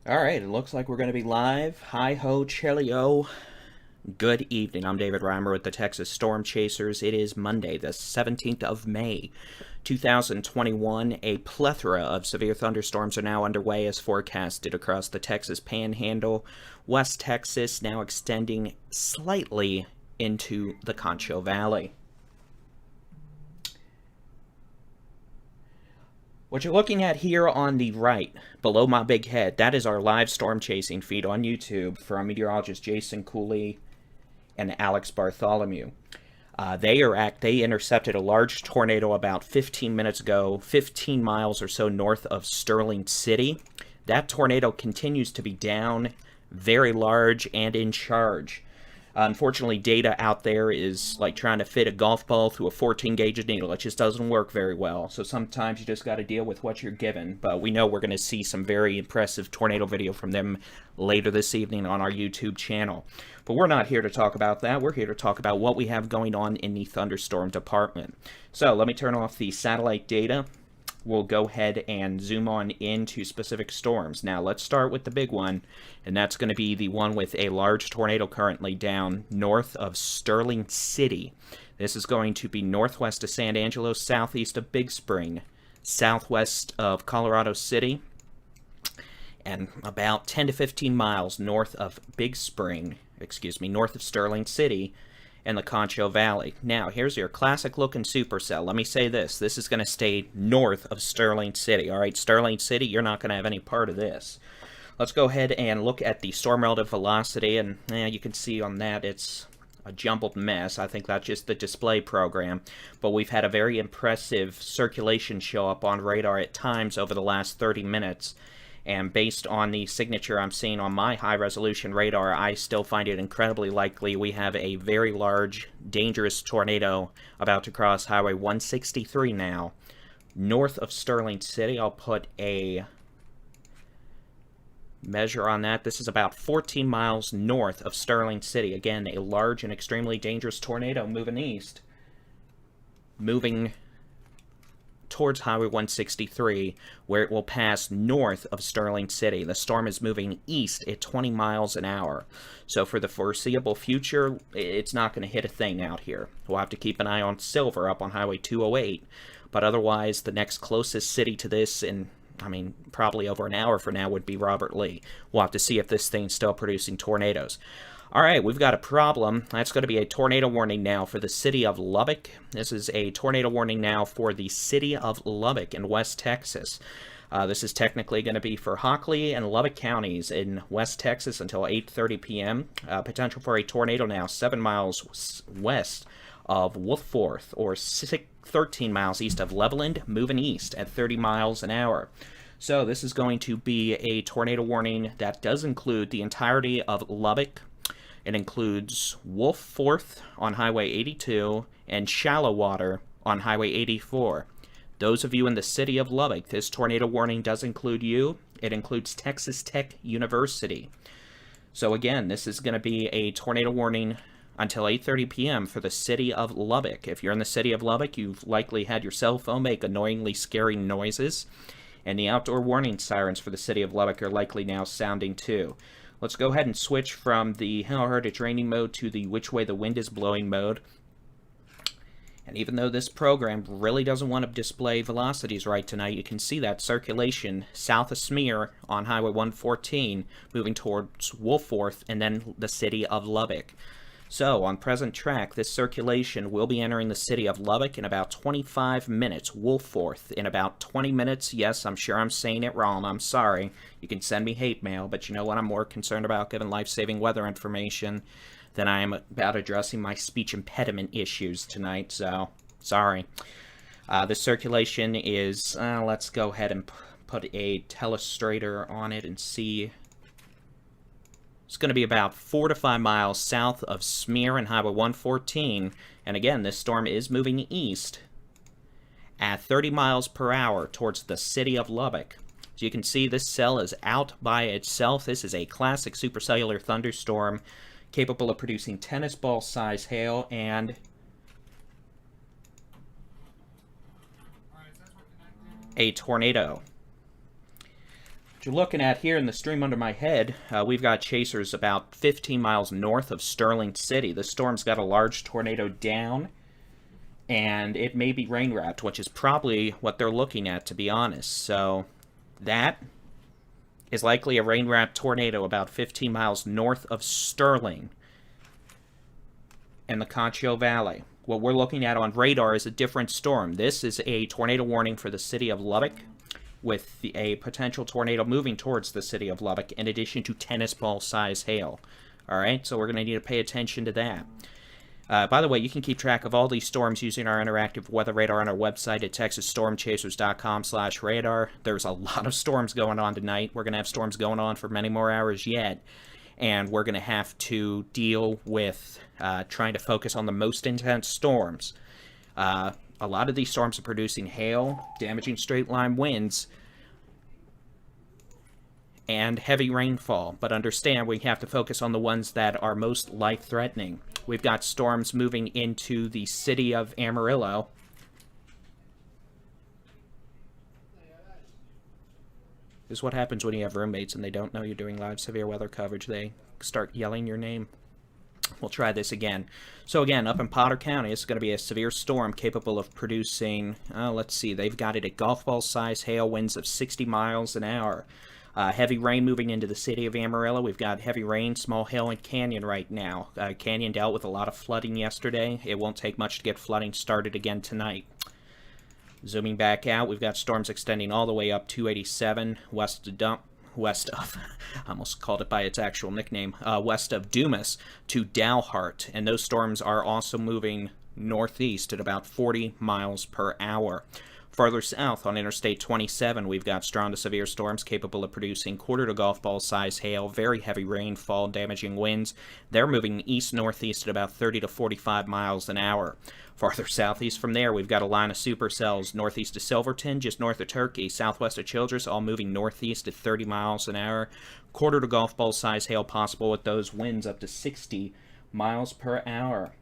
All right, it looks like we're going to be live. Hi ho, Chelio. Good evening. I'm David Reimer with the Texas Storm Chasers. It is Monday, the 17th of May, 2021. A plethora of severe thunderstorms are now underway as forecasted across the Texas Panhandle, West Texas, now extending slightly into the Concho Valley. What you're looking at here on the right, below my big head, that is our live storm chasing feed on YouTube from meteorologist Jason Cooley and Alex Bartholomew. They intercepted a large tornado about 15 minutes ago, 15 miles or so north of Sterling City. That tornado continues to be down, very large, and in charge. Unfortunately, data out there is like trying to fit a golf ball through a 14-gauge needle. It just doesn't work very well. So sometimes you just got to deal with what you're given. But we know we're going to see some very impressive tornado video from them later this evening on our YouTube channel. But we're not here to talk about that. We're here to talk about what we have going on in the thunderstorm department. So let me turn off the satellite data. We'll go ahead and zoom on into specific storms. Now, let's start with the big one, and that's going to be the one with a large tornado currently down north of Sterling City. This is going to be northwest of San Angelo, southeast of Big Spring, southwest of Colorado City, and about 10 to 15 miles north of north of Sterling City, and the Concho Valley. Now, here's your classic-looking supercell. Let me say this. This is going to stay north of Sterling City. All right, Sterling City, you're not going to have any part of this. Let's go ahead and look at the storm relative velocity, and you can see on that it's a jumbled mess. I think that's just the display program. But we've had a very impressive circulation show up on radar at times over the last 30 minutes. And based on the signature I'm seeing on my high-resolution radar, I still find it incredibly likely we have a very large, dangerous tornado about to cross Highway 163 now, north of Sterling City. I'll put a measure on that. This is about 14 miles north of Sterling City. Again, a large and extremely dangerous tornado moving east, moving towards Highway 163, where it will pass north of Sterling City. The storm is moving east at 20 miles an hour. So for the foreseeable future, it's not going to hit a thing out here. We'll have to keep an eye on Silver up on Highway 208. But otherwise, the next closest city to this, in probably over an hour from now, would be Robert Lee. We'll have to see if this thing's still producing tornadoes. All right, we've got a problem. That's going to be a tornado warning now for the city of Lubbock. This is a tornado warning now for the city of Lubbock in West Texas. This is technically going to be for Hockley and Lubbock counties in West Texas until 8:30 p.m. Potential for a tornado now 7 miles west of Wolfforth, or 13 miles east of Leveland, moving east at 30 miles an hour. So this is going to be a tornado warning that does include the entirety of Lubbock. It includes Wolfforth on Highway 82 and Shallow Water on Highway 84. Those of you in the city of Lubbock, this tornado warning does include you. It includes Texas Tech University. So again, this is going to be a tornado warning until 8:30 p.m. for the city of Lubbock. If you're in the city of Lubbock, you've likely had your cell phone make annoyingly scary noises. And the outdoor warning sirens for the city of Lubbock are likely now sounding too. Let's go ahead and switch from the how hard it's raining mode to the which way the wind is blowing mode. And even though this program really doesn't want to display velocities right tonight, you can see that circulation south of Smear on Highway 114 moving towards Wolfforth and then the city of Lubbock. So, on present track, this circulation will be entering the city of Lubbock in about 25 minutes. Wolfforth in about 20 minutes. Yes, I'm sure I'm saying it wrong. I'm sorry. You can send me hate mail, but you know what? I'm more concerned about giving life-saving weather information than I am about addressing my speech impediment issues tonight, so sorry. The circulation is, let's go ahead and put a telestrator on it and see. It's going to be about 4 to 5 miles south of Smear and Highway 114. And again, this storm is moving east at 30 miles per hour towards the city of Lubbock. As you can see, this cell is out by itself. This is a classic supercellular thunderstorm capable of producing tennis ball size hail and a tornado. What you're looking at here in the stream under my head, we've got chasers about 15 miles north of Sterling City. The storm's got a large tornado down, and it may be rain-wrapped, which is probably what they're looking at, to be honest. So that is likely a rain-wrapped tornado about 15 miles north of Sterling and the Concho Valley. What we're looking at on radar is a different storm. This is a tornado warning for the city of Lubbock, with a potential tornado moving towards the city of Lubbock, in addition to tennis ball size hail. All right, so we're going to need to pay attention to that. By the way, you can keep track of all these storms using our interactive weather radar on our website at texasstormchasers.com/radar. There's a lot of storms going on tonight. We're going to have storms going on for many more hours yet, and we're going to have to deal with trying to focus on the most intense storms. A lot of these storms are producing hail, damaging straight-line winds, and heavy rainfall. But understand, we have to focus on the ones that are most life-threatening. We've got storms moving into the city of Amarillo. This is what happens when you have roommates and they don't know you're doing live severe weather coverage. They start yelling your name. We'll try this again. So again, up in Potter County, it's going to be a severe storm capable of producing, let's see, they've got it at golf ball size hail, winds of 60 miles an hour. Heavy rain moving into the city of Amarillo. We've got heavy rain, small hail, and Canyon right now. Canyon dealt with a lot of flooding yesterday. It won't take much to get flooding started again tonight. Zooming back out, we've got storms extending all the way up 287 west of, I almost called it by its actual nickname, west of Dumas to Dalhart, and those storms are also moving northeast at about 40 miles per hour. Farther south on Interstate 27, we've got strong to severe storms capable of producing quarter to golf ball size hail, very heavy rainfall, damaging winds. They're moving east-northeast at about 30 to 45 miles an hour. Farther southeast from there, we've got a line of supercells northeast of Silverton, just north of Turkey, southwest of Childress, all moving northeast at 30 miles an hour. Quarter to golf ball size hail possible with those winds up to 60 miles per hour.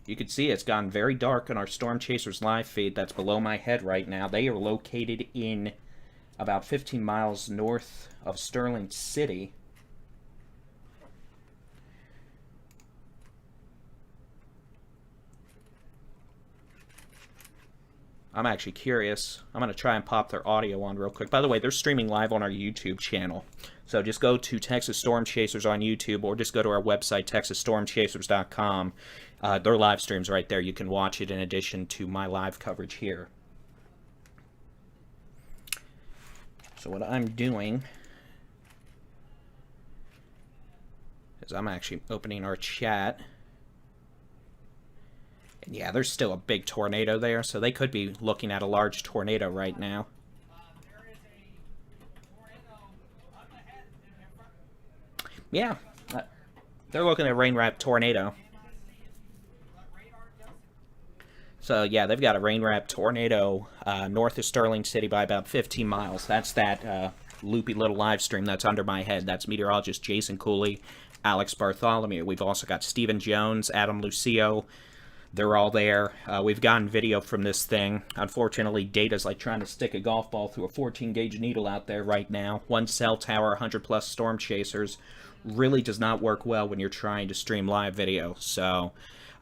You can see it's gone very dark on our Storm Chasers live feed that's below my head right now. They are located in about 15 miles north of Sterling City. I'm actually curious. I'm going to try and pop their audio on real quick. By the way, they're streaming live on our YouTube channel. So just go to Texas Storm Chasers on YouTube, or just go to our website, texasstormchasers.com. Their live stream's right there. You can watch it in addition to my live coverage here. So what I'm doing is I'm actually opening our chat. And yeah, there's still a big tornado there, so they could be looking at a large tornado right now. Yeah, they're looking at a rain-wrapped tornado. So yeah, they've got a rain-wrapped tornado north of Sterling City by about 15 miles. That's that loopy little live stream that's under my head. That's meteorologist Jason Cooley, Alex Bartholomew. We've also got Stephen Jones, Adam Lucio. They're all there. We've gotten video from this thing. Unfortunately, data's like trying to stick a golf ball through a 14-gauge needle out there right now. One cell tower, 100-plus Storm Chasers. Really does not work well when you're trying to stream live video. So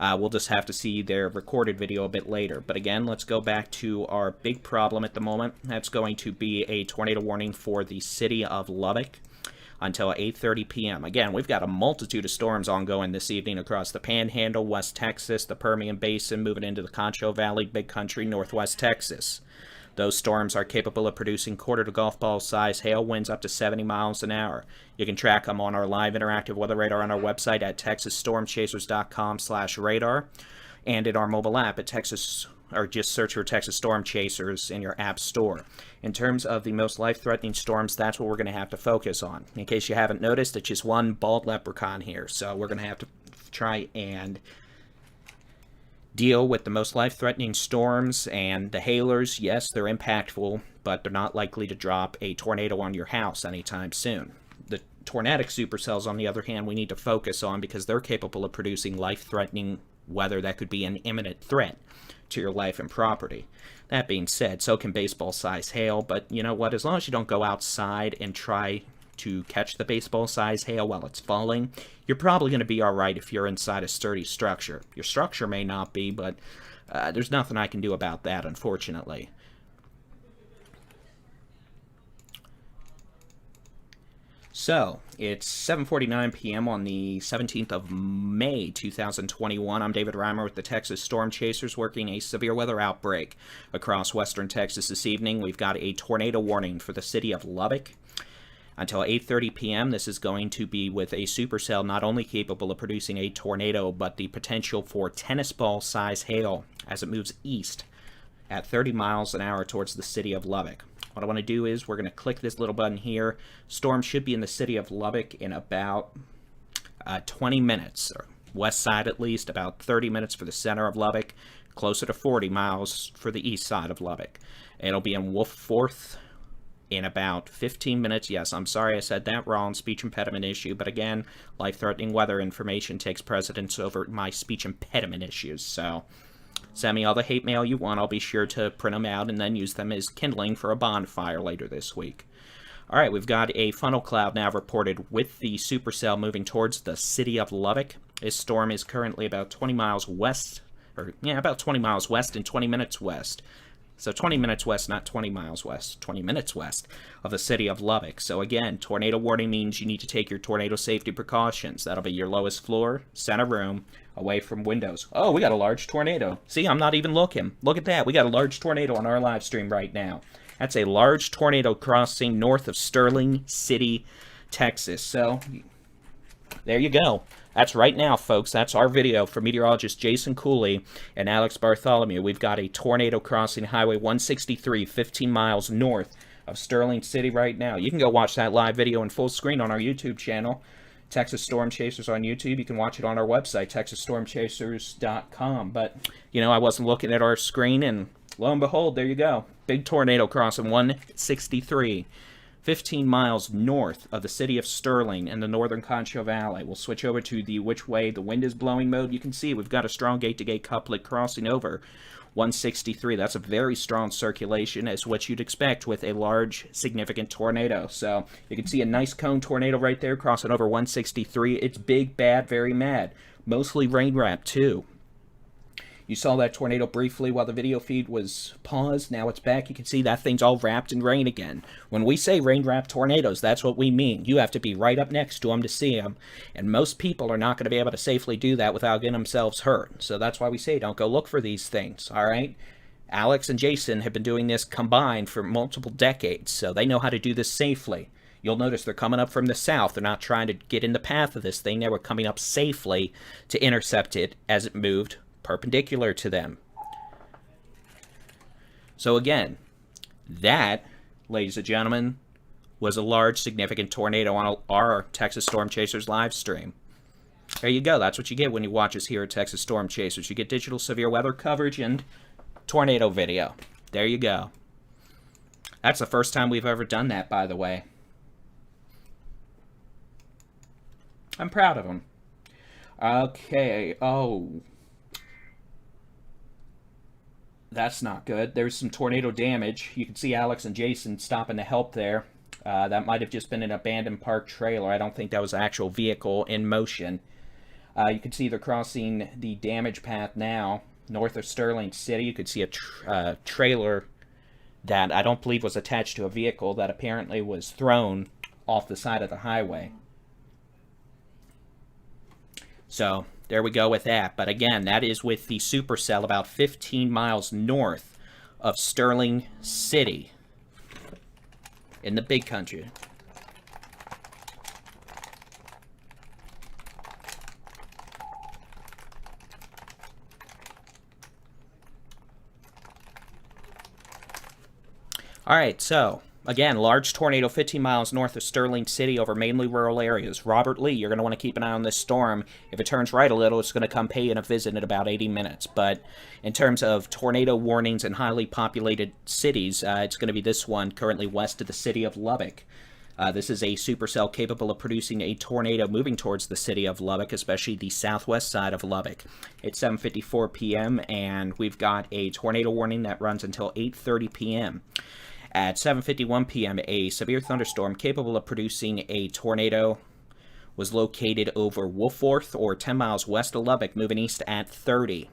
we'll just have to see their recorded video a bit later. But again, let's go back to our big problem at the moment. That's going to be a tornado warning for the city of Lubbock until 8:30 p.m. Again, we've got a multitude of storms ongoing this evening across the Panhandle, West Texas, the Permian Basin, moving into the Concho Valley, Big Country, Northwest Texas. Those storms are capable of producing quarter to golf ball size hail, winds up to 70 miles an hour. You can track them on our live interactive weather radar on our website at texasstormchasers.com/radar, and in our mobile app at Texas, or just search for Texas Storm Chasers in your app store. In terms of the most life-threatening storms, that's what we're going to have to focus on. In case you haven't noticed, it's just one bald leprechaun here, so we're going to have to try and deal with the most life-threatening storms. And the hailers, yes, they're impactful, but they're not likely to drop a tornado on your house anytime soon. The tornadic supercells, on the other hand, we need to focus on because they're capable of producing life-threatening weather that could be an imminent threat to your life and property. That being said, so can baseball-size hail, but you know what? As long as you don't go outside and try to catch the baseball-size hail while it's falling, you're probably going to be alright if you're inside a sturdy structure. Your structure may not be, but there's nothing I can do about that, unfortunately. So, it's 7:49 p.m. on the 17th of May, 2021. I'm David Reimer with the Texas Storm Chasers, working a severe weather outbreak across western Texas this evening. We've got a tornado warning for the city of Lubbock. Until 8:30 p.m., this is going to be with a supercell not only capable of producing a tornado, but the potential for tennis ball size hail as it moves east at 30 miles an hour towards the city of Lubbock. What I want to do is we're going to click this little button here. Storm should be in the city of Lubbock in about 20 minutes, or west side at least, about 30 minutes for the center of Lubbock, closer to 40 miles for the east side of Lubbock. It'll be in Wolf Forth in about 15 minutes. Yes, I'm sorry I said that wrong, speech impediment issue, but again, life-threatening weather information takes precedence over my speech impediment issues, so send me all the hate mail you want. I'll be sure to print them out and then use them as kindling for a bonfire later this week. Alright, we've got a funnel cloud now reported with the supercell moving towards the city of Lubbock. This storm is currently about 20 miles west, about 20 miles west and 20 minutes west. So 20 minutes west, not 20 miles west, 20 minutes west of the city of Lubbock. So again, tornado warning means you need to take your tornado safety precautions. That'll be your lowest floor, center room, away from windows. Oh, we got a large tornado. See, I'm not even looking. Look at that. We got a large tornado on our live stream right now. That's a large tornado crossing north of Sterling City, Texas. So there you go. That's right now, folks. That's our video for meteorologist Jason Cooley and Alex Bartholomew. We've got a tornado crossing Highway 163, 15 miles north of Sterling City right now. You can go watch that live video in full screen on our YouTube channel, Texas Storm Chasers on YouTube. You can watch it on our website, texasstormchasers.com. But, you know, I wasn't looking at our screen, and lo and behold, there you go. Big tornado crossing 163. 15 miles north of the city of Sterling in the northern Concho Valley. We'll switch over to the which way the wind is blowing mode. You can see we've got a strong gate-to-gate couplet crossing over 163. That's a very strong circulation, as what you'd expect with a large, significant tornado. So you can see a nice cone tornado right there crossing over 163. It's big, bad, very mad. Mostly rain-wrapped, too. You saw that tornado briefly while the video feed was paused. Now it's back. You can see that thing's all wrapped in rain again. When we say rain-wrapped tornadoes, that's what we mean. You have to be right up next to them to see them. And most people are not going to be able to safely do that without getting themselves hurt. So that's why we say don't go look for these things, all right? Alex and Jason have been doing this combined for multiple decades, so they know how to do this safely. You'll notice they're coming up from the south. They're not trying to get in the path of this thing. They were coming up safely to intercept it as it moved perpendicular to them. So again, that, ladies and gentlemen, was a large, significant tornado on our Texas Storm Chasers live stream. There you go. That's what you get when you watch us here at Texas Storm Chasers. You get digital severe weather coverage and tornado video. There you go. That's the first time we've ever done that, by the way. I'm proud of them. Okay. Oh, that's not good. There's some tornado damage. You can see Alex and Jason stopping to help there. That might have just been an abandoned park trailer. I don't think that was an actual vehicle in motion. You can see they're crossing the damage path now, north of Sterling City. You could see a trailer that I don't believe was attached to a vehicle that apparently was thrown off the side of the highway. So there we go with that. But again, that is with the supercell about 15 miles north of Sterling City in the big country. All right, so again, large tornado 15 miles north of Sterling City over mainly rural areas. Robert Lee, you're going to want to keep an eye on this storm. If it turns right a little, it's going to come pay you a visit in about 80 minutes. But in terms of tornado warnings in highly populated cities, it's going to be this one currently west of the city of Lubbock. This is a supercell capable of producing a tornado moving towards the city of Lubbock, especially the southwest side of Lubbock. It's 7:54 p.m., and we've got a tornado warning that runs until 8:30 p.m. At 7:51 p.m., a severe thunderstorm capable of producing a tornado was located over Wolfforth, or 10 miles west of Lubbock, moving east at 30.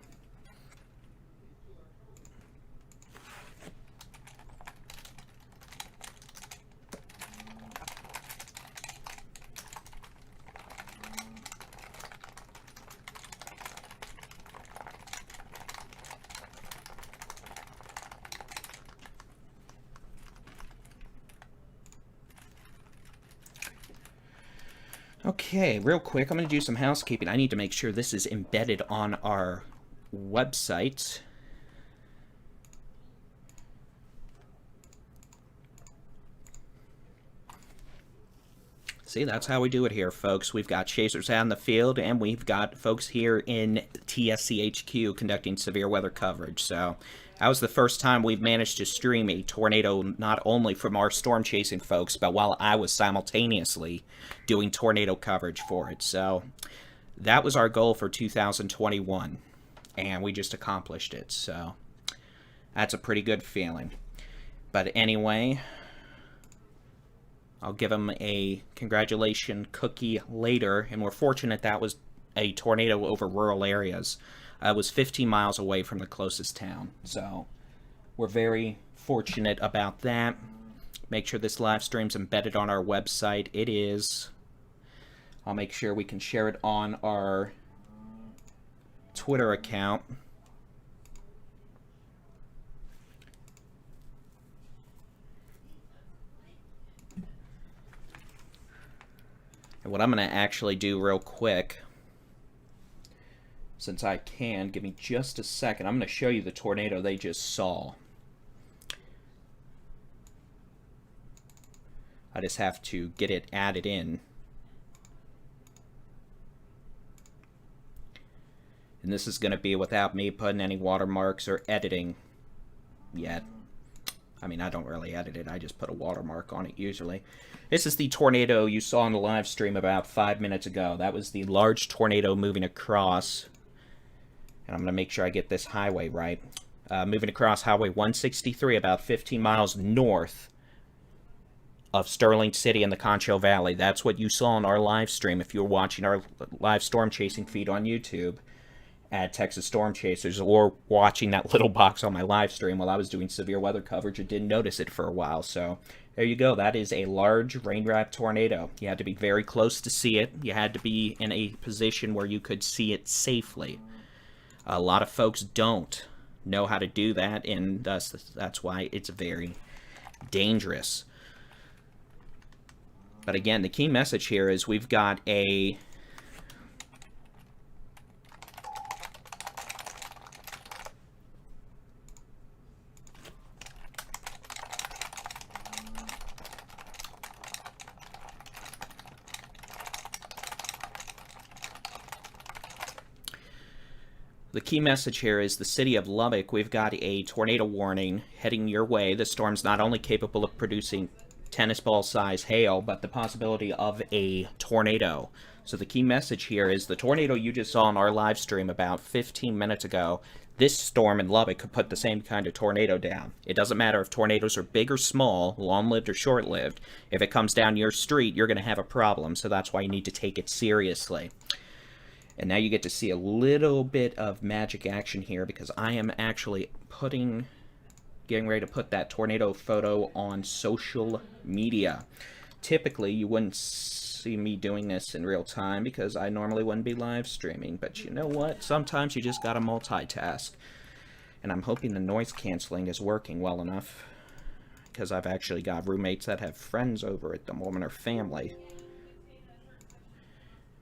Okay, real quick, I'm going to do some housekeeping. I need to make sure this is embedded on our website. See, that's how we do it here, folks. We've got chasers out in the field, and we've got folks here in TSCHQ conducting severe weather coverage. So that was the first time we've managed to stream a tornado, not only from our storm chasing folks, but while I was simultaneously doing tornado coverage for it. So that was our goal for 2021, and we just accomplished it. So that's a pretty good feeling. But anyway, I'll give them a congratulation cookie later, and we're fortunate that was a tornado over rural areas. It was 15 miles away from the closest town, so we're very fortunate about that. Make sure this live stream's embedded on our website. It is. I'll make sure we can share it on our Twitter account. And what I'm going to actually do real quick, since I can, give me just a second. I'm going to show you the tornado they just saw. I just have to get it added in. And this is going to be without me putting any watermarks or editing yet. I mean, I don't really edit it. I just put a watermark on it usually. This is the tornado you saw on the live stream about 5 minutes ago. That was the large tornado moving across. And I'm going to make sure I get this highway right. Moving across Highway 163, about 15 miles north of Sterling City in the Concho Valley. That's what you saw on our live stream if you were watching our live storm chasing feed on YouTube at Texas Storm Chasers, or watching that little box on my live stream while I was doing severe weather coverage and didn't notice it for a while. So there you go. That is a large rain-wrapped tornado. You had to be very close to see it. You had to be in a position where you could see it safely. A lot of folks don't know how to do that, and thus that's why it's very dangerous. But again, the key message here is we've got a The key message here is the city of Lubbock. We've got a tornado warning heading your way. The storm's not only capable of producing tennis ball size hail, but the possibility of a tornado. So the key message here is the tornado you just saw on our live stream about 15 minutes ago, this storm in Lubbock could put the same kind of tornado down. It doesn't matter if tornadoes are big or small, long-lived or short-lived. If it comes down your street, you're going to have a problem. So that's why you need to take it seriously. And now you get to see a little bit of magic action here, because I am actually getting ready to put that tornado photo on social media. Typically, you wouldn't see me doing this in real time because I normally wouldn't be live streaming. But you know what? Sometimes you just gotta multitask. And I'm hoping the noise canceling is working well enough, because I've actually got roommates that have friends over at the moment, or family.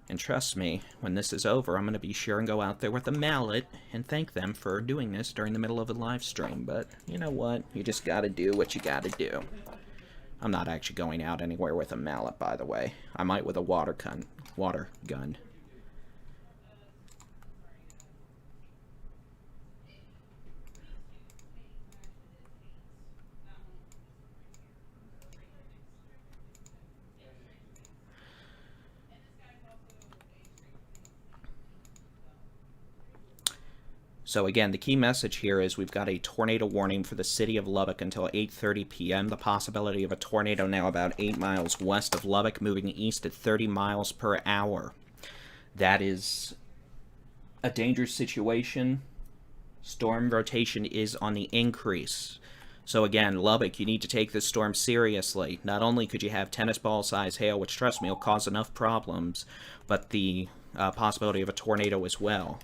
And trust me, when this is over, I'm going to be sure and go out there with a mallet and thank them for doing this during the middle of a live stream. But you know what? You just got to do what you got to do. I'm not actually going out anywhere with a mallet, by the way. I might with a water gun. So again, the key message here is we've got a tornado warning for the city of Lubbock until 8:30 p.m. The possibility of a tornado now about 8 miles west of Lubbock, moving east at 30 miles per hour. That is a dangerous situation. Storm rotation is on the increase. So again, Lubbock, you need to take this storm seriously. Not only could you have tennis ball size hail, which trust me will cause enough problems, but the possibility of a tornado as well.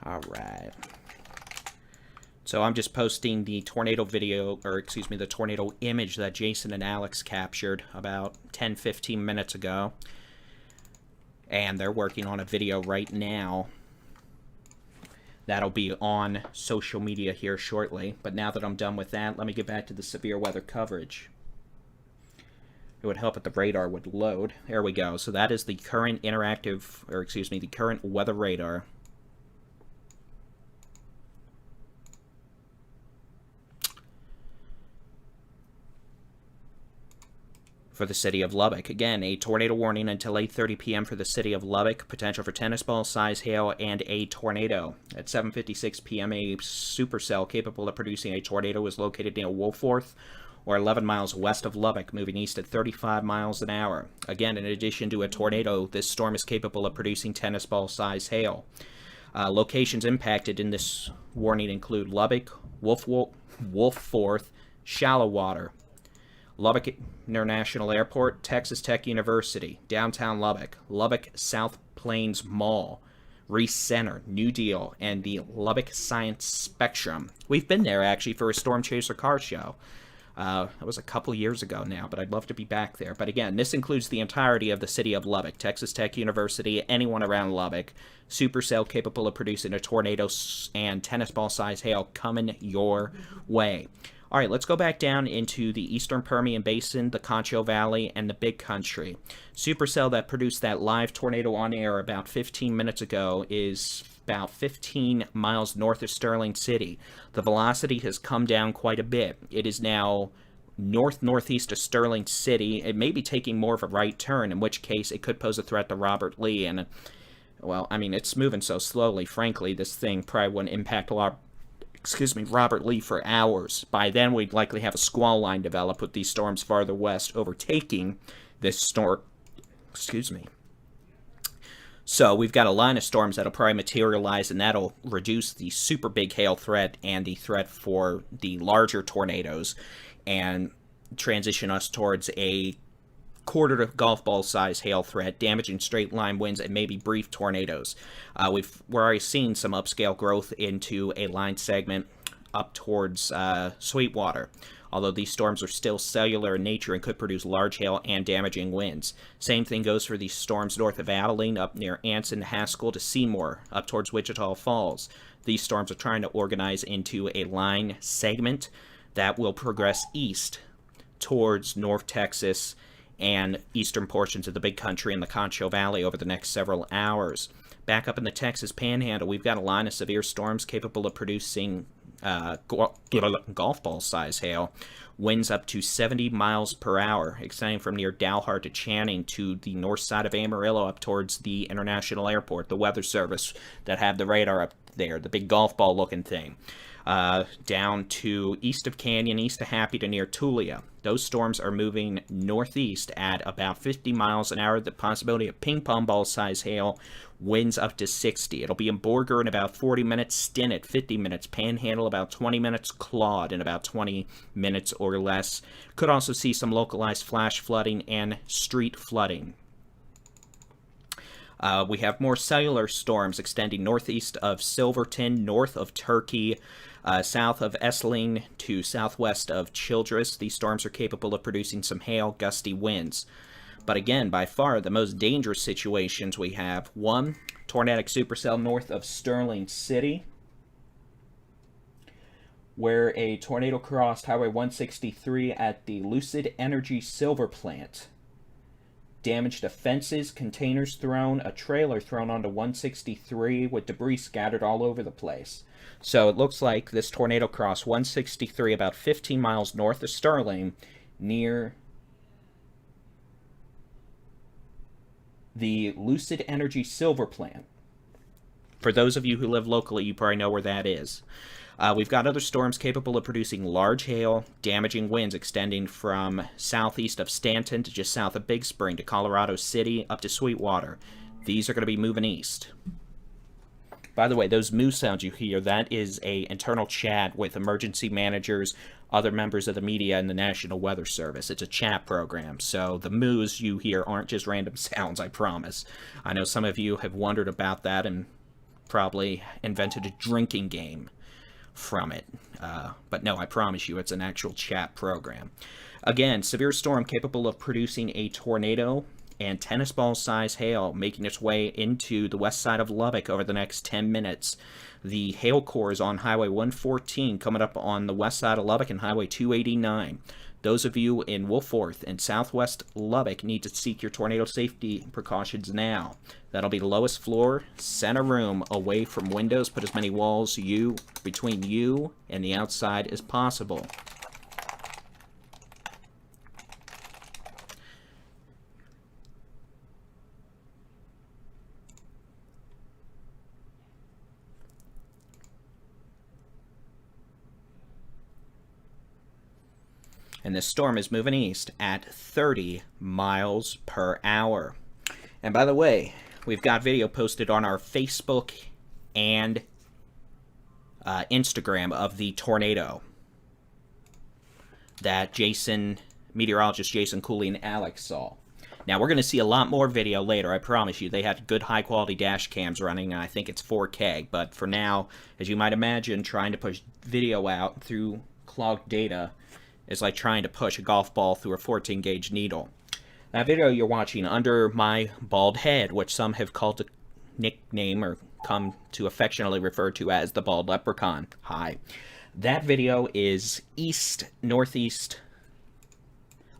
Alright. So I'm just posting the tornado video, or excuse me, the tornado image that Jason and Alex captured about 10-15 minutes ago. And they're working on a video right now. That'll be on social media here shortly. But now that I'm done with that, let me get back to the severe weather coverage. It would help if the radar would load. There we go. So that is the current interactive, or excuse me, the current weather radar. For the city of Lubbock. Again, a tornado warning until 8:30 p.m. for the city of Lubbock. Potential for tennis ball size hail and a tornado. At 7:56 p.m., a supercell capable of producing a tornado is located near Wolforth, or 11 miles west of Lubbock, moving east at 35 miles an hour. Again, in addition to a tornado, this storm is capable of producing tennis ball size hail. Locations impacted in this warning include Lubbock, Wolforth, Shallow Water, Lubbock International Airport, Texas Tech University, downtown Lubbock, Lubbock South Plains Mall, Reese Center, New Deal, and the Lubbock Science Spectrum. We've been there, actually, for a Storm Chaser car show. That was a couple years ago now, but I'd love to be back there. But again, this includes the entirety of the city of Lubbock, Texas Tech University, anyone around Lubbock. Supercell capable of producing a tornado and tennis ball size hail coming your way. All right, let's go back down into the eastern Permian Basin, the Concho Valley, and the Big Country. Supercell that produced that live tornado on air about 15 minutes ago is about 15 miles north of Sterling City. The velocity has come down quite a bit. It is now north-northeast of Sterling City. It may be taking more of a right turn, in which case it could pose a threat to Robert Lee. And, well, I mean, it's moving so slowly, frankly, this thing probably wouldn't impact a lot. Robert Lee for hours. By then, we'd likely have a squall line develop with these storms farther west overtaking this storm. So we've got a line of storms that'll probably materialize, and that'll reduce the super big hail threat and the threat for the larger tornadoes, and transition us towards a quarter to golf ball size hail threat, damaging straight line winds, and maybe brief tornadoes. We're already seeing some upscale growth into a line segment up towards Sweetwater, although these storms are still cellular in nature and could produce large hail and damaging winds. Same thing goes for these storms north of Abilene, up near Anson, Haskell to Seymour, up towards Wichita Falls. These storms are trying to organize into a line segment that will progress east towards North Texas and eastern portions of the Big Country and the Concho Valley over the next several hours. Back up in the Texas Panhandle, we've got a line of severe storms capable of producing golf ball size hail, winds up to 70 miles per hour, extending from near Dalhart to Channing to the north side of Amarillo up towards the International Airport, the Weather Service that have the radar up there, the big golf ball looking thing. Down to east of Canyon, east of Happy to near Tulia. Those storms are moving northeast at about 50 miles an hour. The possibility of ping pong ball size hail, winds up to 60. It'll be in Borger in about 40 minutes, Stinn at 50 minutes, Panhandle about 20 minutes, Claude in about 20 minutes or less. Could also see some localized flash flooding and street flooding. We have more cellular storms extending northeast of Silverton, north of Turkey, south of Essling to southwest of Childress. These storms are capable of producing some hail, gusty winds. But again, by far the most dangerous situations we have. One, tornadic supercell north of Sterling City, where a tornado crossed Highway 163 at the Lucid Energy Silver Plant. damage to fences, containers thrown, a trailer thrown onto 163 with debris scattered all over the place. So it looks like this tornado crossed 163 about 15 miles north of Sterling near the Lucid Energy Silver Plant. For those of you who live locally, you probably know where that is. We've got other storms capable of producing large hail, damaging winds extending from southeast of Stanton to just south of Big Spring to Colorado City up to Sweetwater. These are going to be moving east. By the way, those moo sounds you hear, that is an internal chat with emergency managers, other members of the media, and the National Weather Service. It's a chat program, so the moos you hear aren't just random sounds, I promise. I know some of you have wondered about that and probably invented a drinking game from it. But no, I promise you, it's an actual chat program. Again, severe storm capable of producing a tornado and tennis ball size hail making its way into the west side of Lubbock over the next 10 minutes. The hail core is on Highway 114 coming up on the west side of Lubbock and Highway 289. Those of you in Wolforth and southwest Lubbock need to seek your tornado safety precautions now. That'll be the lowest floor, center room, away from windows. Put as many walls between you and the outside as possible. And this storm is moving east at 30 miles per hour. And by the way, we've got video posted on our Facebook and Instagram of the tornado that meteorologist Jason Cooley and Alex saw. Now, we're going to see a lot more video later, I promise you. They had good high-quality dash cams running, and I think it's 4K. But for now, as you might imagine, trying to push video out through clogged data is like trying to push a golf ball through a 14-gauge needle. That video you're watching under my bald head, which some have called a nickname or come to affectionately refer to as the bald leprechaun. Hi. That video is northeast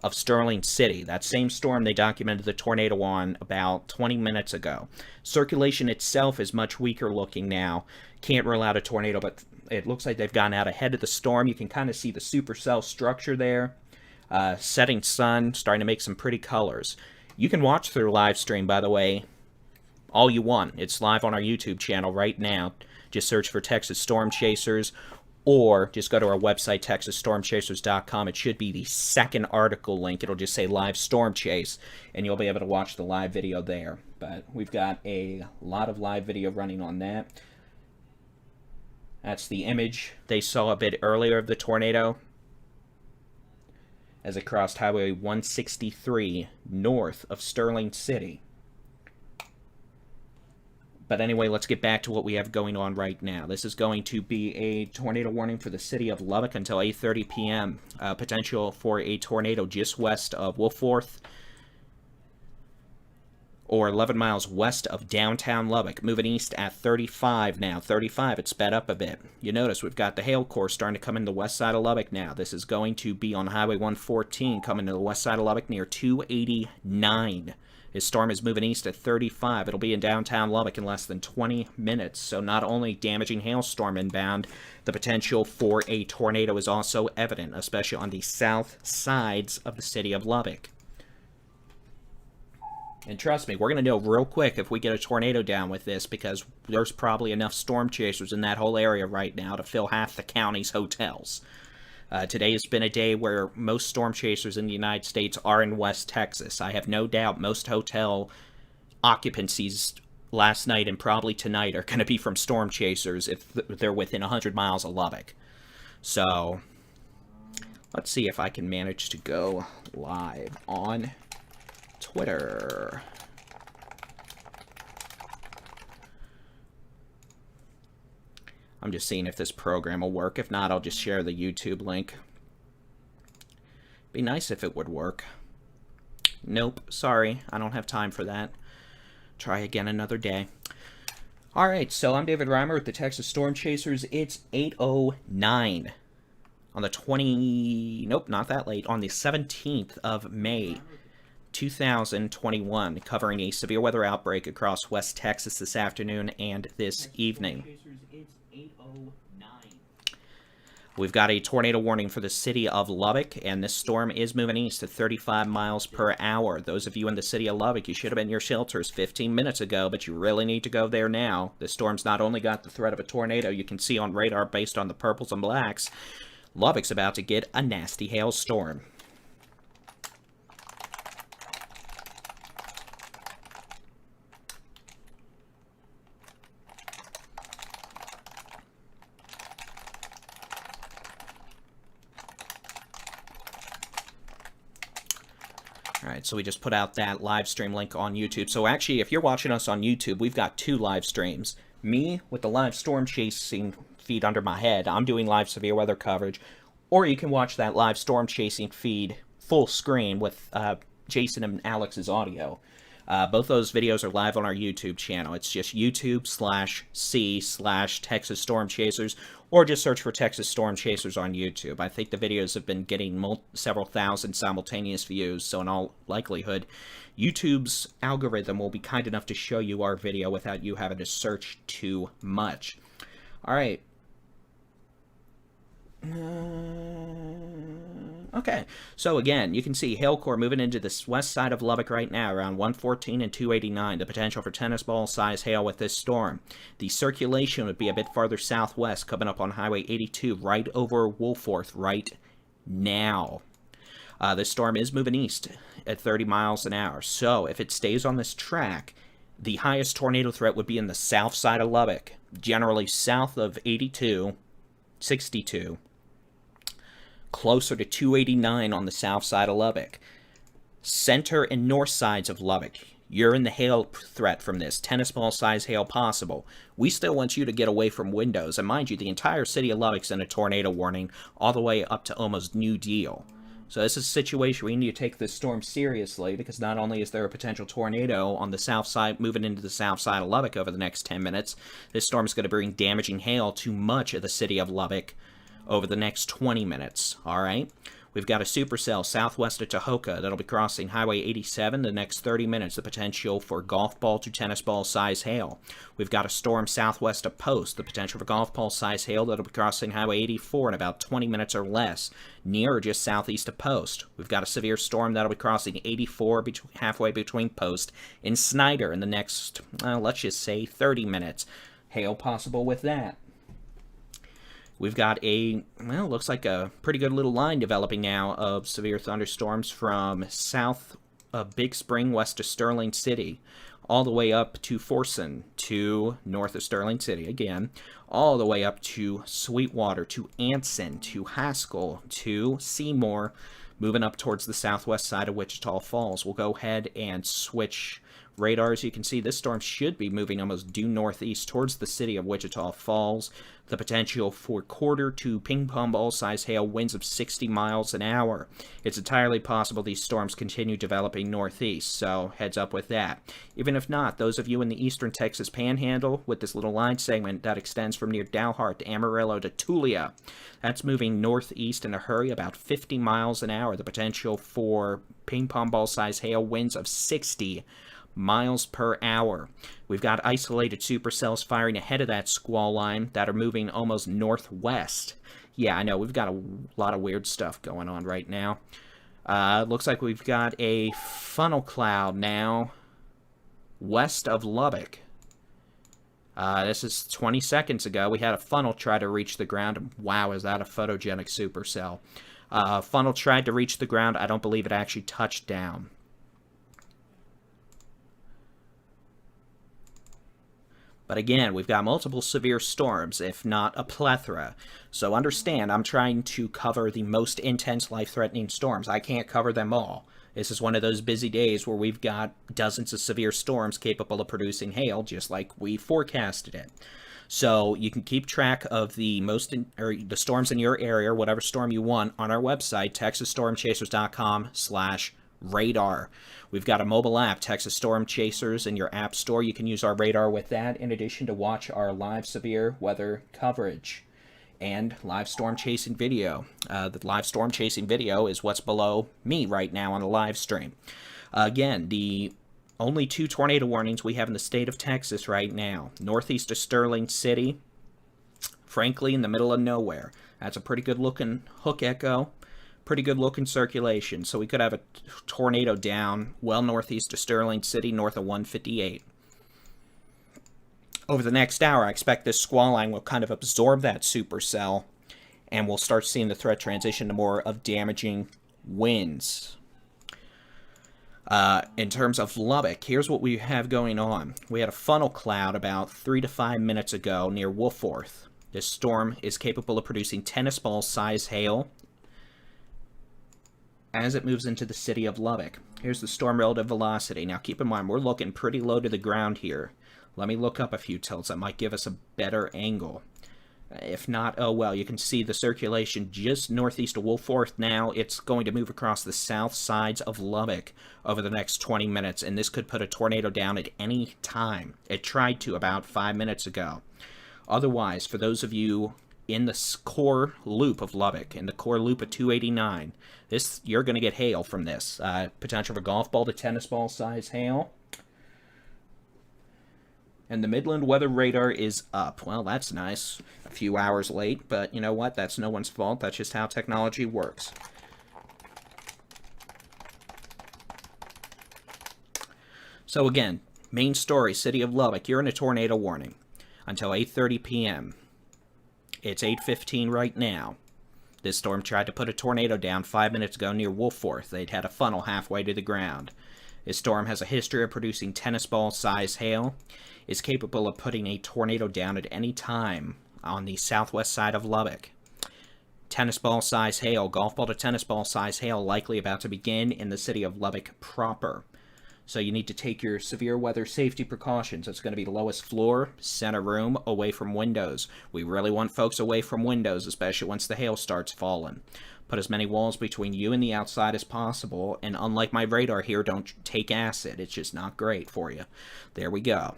of Sterling City. That same storm they documented the tornado on about 20 minutes ago. Circulation itself is much weaker looking now. Can't rule out a tornado, but it looks like they've gone out ahead of the storm. You can kind of see the supercell structure there. Setting sun, starting to make some pretty colors. You can watch through live stream, by the way, all you want. It's live on our YouTube channel right now. Just search for Texas Storm Chasers, or just go to our website, texasstormchasers.com. It should be the second article link. It'll just say Live Storm Chase, and you'll be able to watch the live video there. But we've got a lot of live video running on that. That's the image they saw a bit earlier of the tornado as it crossed Highway 163 north of Sterling City. But anyway, let's get back to what we have going on right now. This is going to be a tornado warning for the city of Lubbock until 8:30 p.m. Potential for a tornado just west of Wolforth or 11 miles west of downtown Lubbock. Moving east at 35 now. 35, it's sped up a bit. You notice we've got the hail core starting to come in the west side of Lubbock now. This is going to be on Highway 114 coming to the west side of Lubbock near 289. This storm is moving east at 35. It'll be in downtown Lubbock in less than 20 minutes. So not only damaging hailstorm inbound, the potential for a tornado is also evident, especially on the south sides of the city of Lubbock. And trust me, we're going to know real quick if we get a tornado down with this, because there's probably enough storm chasers in that whole area right now to fill half the county's hotels. Today has been a day where most storm chasers in the United States are in West Texas. I have no doubt most hotel occupancies last night and probably tonight are going to be from storm chasers if they're within 100 miles of Lubbock. So, let's see if I can manage to go live on Twitter. I'm just seeing if this program will work. If not, I'll just share the YouTube link. Be nice if it would work. Nope, sorry, I don't have time for that. Try again another day. Alright, so I'm David Reimer with the Texas Storm Chasers. It's 8:09 on the nope, not that late, on the 17th of May, 2021, covering a severe weather outbreak across West Texas this afternoon and this evening. It's 8:09. We've got a tornado warning for the city of Lubbock, and this storm is moving east at 35 miles per hour. Those of you in the city of Lubbock, you should have been in your shelters 15 minutes ago, but you really need to go there now. The storm's not only got the threat of a tornado you can see on radar based on the purples and blacks, Lubbock's about to get a nasty hailstorm. Alright, so we just put out that live stream link on YouTube. So actually, if you're watching us on YouTube, we've got two live streams. Me, with the live storm chasing feed under my head, I'm doing live severe weather coverage. Or you can watch that live storm chasing feed full screen with Jason and Alex's audio. Both those videos are live on our YouTube channel. It's just YouTube/C/Texas Storm Chasers, or just search for Texas Storm Chasers on YouTube. I think the videos have been getting several thousand simultaneous views, so in all likelihood, YouTube's algorithm will be kind enough to show you our video without you having to search too much. Alright. Okay, so again, you can see hail core moving into the west side of Lubbock right now, around 114 and 289. The potential for tennis ball size hail with this storm. The circulation would be a bit farther southwest, coming up on Highway 82, right over Wolforth right now. This storm is moving east at 30 miles an hour. So if it stays on this track, the highest tornado threat would be in the south side of Lubbock, generally south of 82, 62. Closer to 289 on the south side of Lubbock. Center and north sides of Lubbock, you're in the hail threat from this. Tennis ball size hail possible. We still want you to get away from windows. And mind you, the entire city of Lubbock's in a tornado warning all the way up to almost New Deal. So this is a situation where you need to take this storm seriously, because not only is there a potential tornado on the south side, moving into the south side of Lubbock over the next 10 minutes, this storm is going to bring damaging hail to much of the city of Lubbock over the next 20 minutes, alright? We've got a supercell southwest of Tahoka that'll be crossing Highway 87 the next 30 minutes, the potential for golf ball to tennis ball size hail. We've got a storm southwest of Post, the potential for golf ball size hail that'll be crossing Highway 84 in about 20 minutes or less, near or just southeast of Post. We've got a severe storm that'll be crossing 84 halfway between Post and Snyder in the next, let's just say, 30 minutes. Hail possible with that. We've got a, well, looks like a pretty good little line developing now of severe thunderstorms from south of Big Spring west of Sterling City, all the way up to Forson, to north of Sterling City again, all the way up to Sweetwater, to Anson, to Haskell, to Seymour, moving up towards the southwest side of Wichita Falls. We'll go ahead and switch radars. You can see this storm should be moving almost due northeast towards the city of Wichita Falls. The potential for quarter to ping pong ball size hail, winds of 60 miles an hour. It's entirely possible these storms continue developing northeast, so heads up with that. Even if not, those of you in the eastern Texas panhandle with this little line segment that extends from near Dalhart to Amarillo to Tulia, that's moving northeast in a hurry, about 50 miles an hour. The potential for ping pong ball size hail, winds of 60 miles per hour. We've got isolated supercells firing ahead of that squall line that are moving almost northwest. Yeah, I know, we've got a lot of weird stuff going on right now. Looks like we've got a funnel cloud now west of Lubbock. This is 20 seconds ago. We had a funnel try to reach the ground. Wow, is that a photogenic supercell. Funnel tried to reach the ground. I don't believe it actually touched down. But again, we've got multiple severe storms, if not a plethora. So understand, I'm trying to cover the most intense life-threatening storms. I can't cover them all. This is one of those busy days where we've got dozens of severe storms capable of producing hail, just like we forecasted it. So you can keep track of the the storms in your area, whatever storm you want, on our website, texasstormchasers.com/radar. We've got a mobile app, Texas Storm Chasers, in your app store. You can use our radar with that, in addition to watch our live severe weather coverage and live storm chasing video. The live storm chasing video is what's below me right now on the live stream. Again, the only 2 tornado warnings we have in the state of Texas right now. Northeast of Sterling City, frankly, in the middle of nowhere. That's a pretty good looking hook echo, pretty good looking circulation. So we could have a tornado down well northeast of Sterling City, north of 158. Over the next hour, I expect this squall line will kind of absorb that supercell, and we'll start seeing the threat transition to more of damaging winds. In terms of Lubbock, here's what we have going on. We had a funnel cloud about 3 to 5 minutes ago near Wolforth. This storm is capable of producing tennis ball size hail as it moves into the city of Lubbock. Here's the storm relative velocity. Now keep in mind, we're looking pretty low to the ground here. Let me look up a few tilts that might give us a better angle. If not, oh well, you can see the circulation just northeast of Wolforth now. It's going to move across the south sides of Lubbock over the next 20 minutes, and this could put a tornado down at any time. It tried to about 5 minutes ago. Otherwise, for those of you in the core loop of Lubbock, in the core loop of 289, you're going to get hail from this. Potential for golf ball to tennis ball size hail. And the Midland weather radar is up. Well, that's nice. A few hours late, but you know what? That's no one's fault. That's just how technology works. So again, main story, city of Lubbock. You're in a tornado warning until 8:30 p.m. It's 8:15 right now. This storm tried to put a tornado down 5 minutes ago near Wolforth. They'd had a funnel halfway to the ground. This storm has a history of producing tennis ball size hail. Is capable of putting a tornado down at any time on the southwest side of Lubbock. Tennis ball size hail, golf ball to tennis ball size hail likely about to begin in the city of Lubbock proper. So you need to take your severe weather safety precautions. It's going to be lowest floor, center room, away from windows. We really want folks away from windows, especially once the hail starts falling. Put as many walls between you and the outside as possible, and unlike my radar here, don't take acid. It's just not great for you. There we go.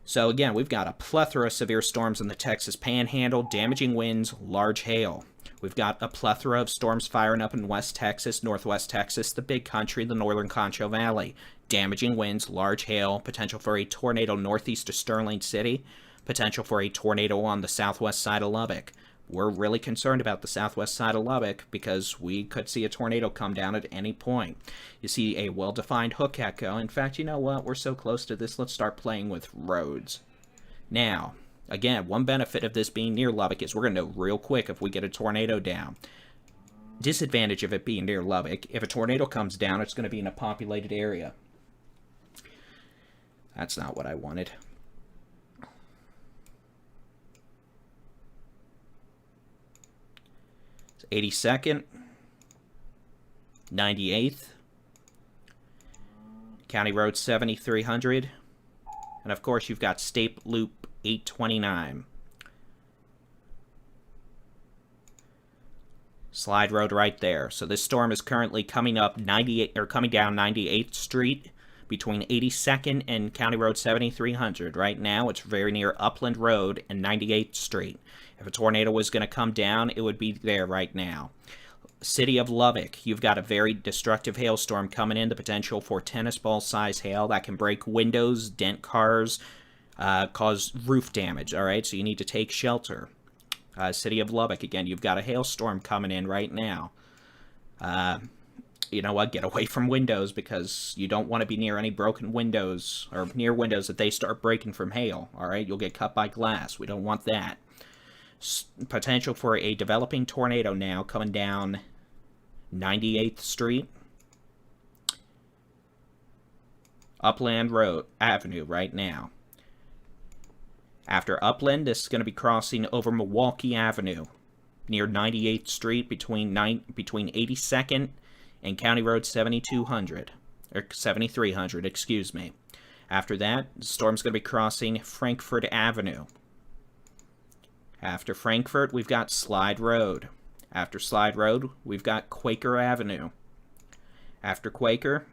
So again, we've got a plethora of severe storms in the Texas Panhandle, damaging winds, large hail. We've got a plethora of storms firing up in West Texas, Northwest Texas, the Big Country, the Northern Concho Valley. Damaging winds, large hail, potential for a tornado northeast of Sterling City, potential for a tornado on the southwest side of Lubbock. We're really concerned about the southwest side of Lubbock because we could see a tornado come down at any point. You see a well-defined hook echo. In fact, you know what? We're so close to this, let's start playing with roads. Now, again, one benefit of this being near Lubbock is we're going to know real quick if we get a tornado down. Disadvantage of it being near Lubbock, if a tornado comes down, it's going to be in a populated area. That's not what I wanted. It's 82nd, 98th, County Road 7300, and of course you've got State Loop 829. Slide Road right there. So this storm is currently coming up 98 or coming down 98th Street between 82nd and County Road 7300. Right now, it's very near Upland Road and 98th Street. If a tornado was going to come down, it would be there right now. City of Lubbock, you've got a very destructive hailstorm coming in. The potential for tennis ball size hail that can break windows, dent cars, cause roof damage. All right, so you need to take shelter. City of Lubbock, again, you've got a hailstorm coming in right now. You know what, get away from windows because you don't want to be near any broken windows or near windows that they start breaking from hail, all right? You'll get cut by glass. We don't want that. Potential for a developing tornado now coming down 98th Street. Upland Road Avenue right now. After Upland, this is going to be crossing over Milwaukee Avenue near 98th Street between 82nd and County Road 7200, or 7300, excuse me. After that, the storm's going to be crossing Frankfort Avenue. After Frankfort, we've got Slide Road. After Slide Road, we've got Quaker Avenue. After Quaker,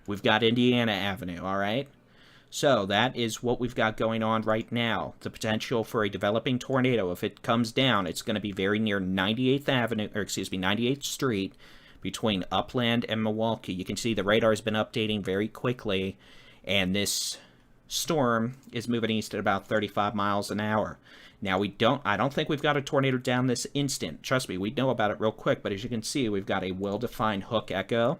we've got Indiana Avenue, all right? So that is what we've got going on right now. The potential for a developing tornado. If it comes down, it's going to be very near 98th Avenue, or excuse me, 98th Street, between Upland and Milwaukee. You can see the radar has been updating very quickly, and this storm is moving east at about 35 miles an hour. Now I don't think we've got a tornado down this instant. Trust me, we know about it real quick, but as you can see, we've got a well-defined hook echo.